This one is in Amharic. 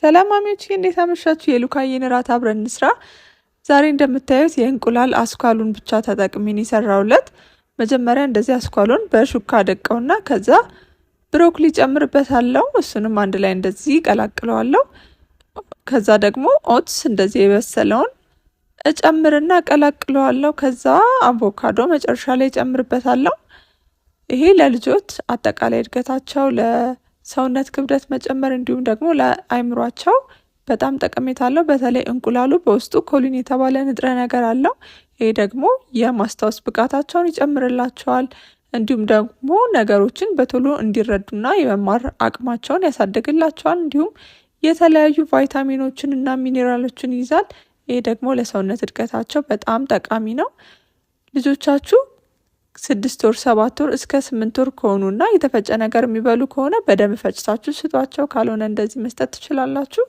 ሰላም ማሚዎቼ እንዴት አመሻችሁ? የሉካዬን እራት አብረን እንስራ። ዛሬ እንደምታዩት የእንቁላል አስኳሉን ብቻ ተጠቅሜን የሰራውለት። መጀመሪያ እንደዚህ አስኳሉን በሹካ ደቀውና ከዛ ብሮኮሊ ጨምርበታለሁ። እሱንም አንድ ላይ እንደዚህ ቀላቅለዋለሁ። ከዛ ደግሞ ኦትስ እንደዚህ የበሰለውን እጨምርና ቀላቅለዋለሁ። ከዛ አቮካዶ መጨረሻ ላይ ጨምርበታለሁ። ይሄ ለልጆች አጠቃላይ እድገታቸው ለሰውነት ክብደት መጨመር እንዲሁም ደግሞ ለአይምሯቸው በጣም ጠቀሜታ አለው። በተለይ እንቁላሉ በውስጡ ኮሊን የተባለ ንጥረ ነገር አለው። ይሄ ደግሞ የማስታወስ ብቃታቸውን ይጨምርላቸዋል። እንዲሁም ደግሞ ነገሮችን በቶሎ እንዲረዱና የመማር አቅማቸውን ያሳድግላቸዋል። እንዲሁም የተለያዩ ቫይታሚኖችን እና ሚኔራሎችን ይይዛል። ይሄ ደግሞ ለሰውነት እድገታቸው በጣም ጠቃሚ ነው። ልጆቻችሁ 6 ወር 7 ወር እስከ 8 ወር ከሆኑና የተፈጨ ነገር የሚበሉ ከሆነ በደንብ ፈጭታችሁ ስጧቸው። ካልሆነ እንደዚህ መስጠት ትችላላችሁ።